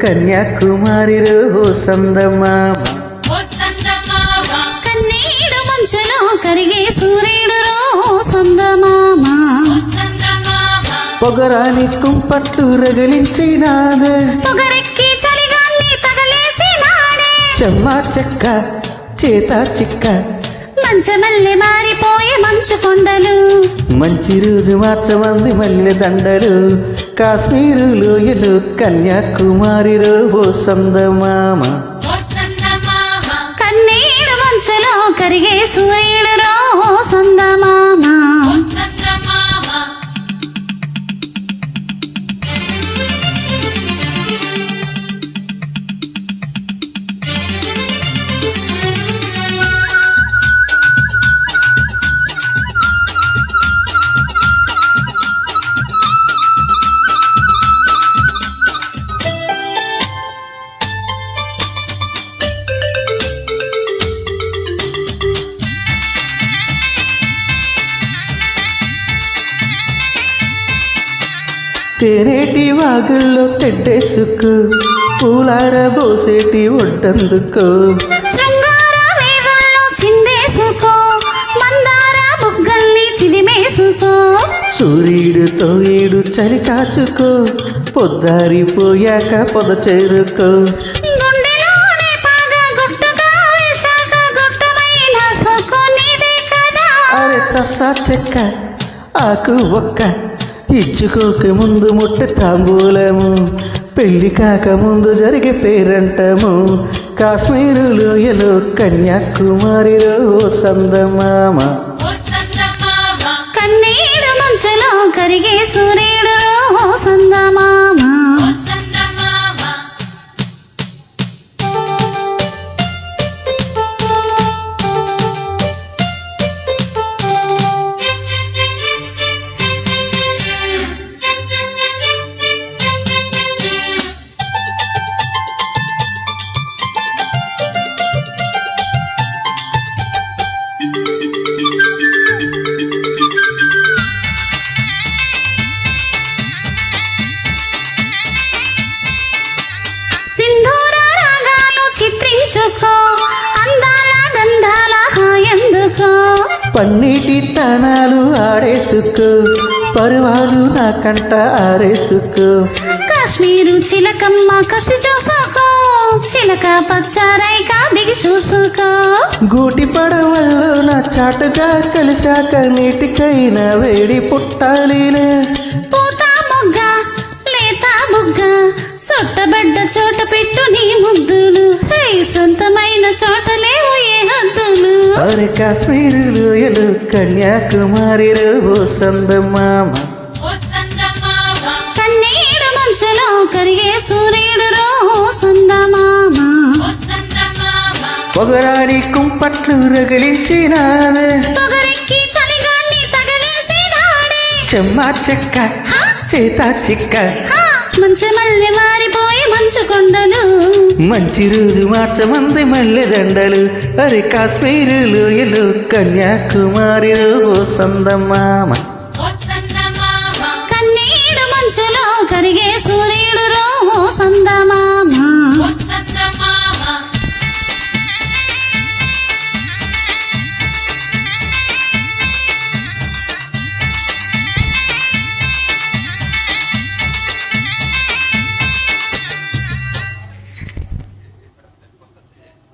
కన్యాకుమారిలో ఓ సందమామ కన్నీడు మంచులో కరిగే సూర్యుడురో సందమామ పొగరాని కుంపట్లు రగిలించినాదే పొగరెక్కి చలిగాన్ని తగలేసినాడే చెమ్మా చెక్క చేత చిక్క మంచమల్లె మారిపోయే మంచు కొండలు మంచి రోజు మార్చమంది మల్లె దండలు కాశ్మీరు లోయలు కన్యాకుమారిలో ఓ సందమామ కన్నీడు మంచులో కరిగే సూర్యుడురో సందమామ తేనేటి వాగుల్లో తెడ్డేసుకు పూలార బోసేటి ఒడ్డందుకో శృంగార వేగంలో చిందేసుకో మందార బుగ్గల్ని చిలిమేసుకో సూర్యుడితో ఏడు చలి కాచుకో పొద్దారిపోయాక పొద చేరుకో గుండెలోనే పాగా గుట్టుగా వేశాక గుట్టమైన సోకోనిదే కదా అరే తస్సా చెక్క ఆకు ఒక్క ఇచ్చుకోక ముందు ముట్టె తాంబూలము పెళ్లి కాక ముందు జరిగే పేరంటము కాశ్మీరు లోయలో కన్యాకుమారిలో ఓ సందమామ కన్నీడు మంచులో కరిగే సూర్యుడురో సందమామ సింధూర రాగాలు చిత్రించుకో అందాల గంధాల హాయందుకో పన్నీటి తనాలు ఆడేసుకో పరువాలు నా కంట ఆరేసుకో కాశ్మీరు చిలకమ్మ కసి చూసుకో చిలక పచ్చారైక బిగి చూసుకో గూటి పడవల్లో నా చాటుగా కలిశాక నీటికైన వేడి పుట్టాలిలే పూత మొగ్గ లేత బుగ్గ సొట్టబడ్డ చోట పెట్టు నీ ముద్దులు హే సొంతమైన చోట లేవు ఏ హద్దులు అరే కాశ్మీరు లోయలు కన్యాకుమారిలో ఓ సందమామ కన్నీడు మంచులో కరిగే సూర్యుడురో సందమామ పొగరాని కుంపట్లు రగిలించినాదే పొగరెక్కి చలిగాన్ని తగలేసినాడే చెమ్మా చెక్క చేత చిక్క మంచమల్లె మారిపోయే మంచు కొండలు మంచి రోజు మార్చమంది మల్లె దండలు అరే కాశ్మీరు లోయలు కన్యాకుమారిలో ఓ సందమామ కన్నీడు మంచులో కరిగే సూర్య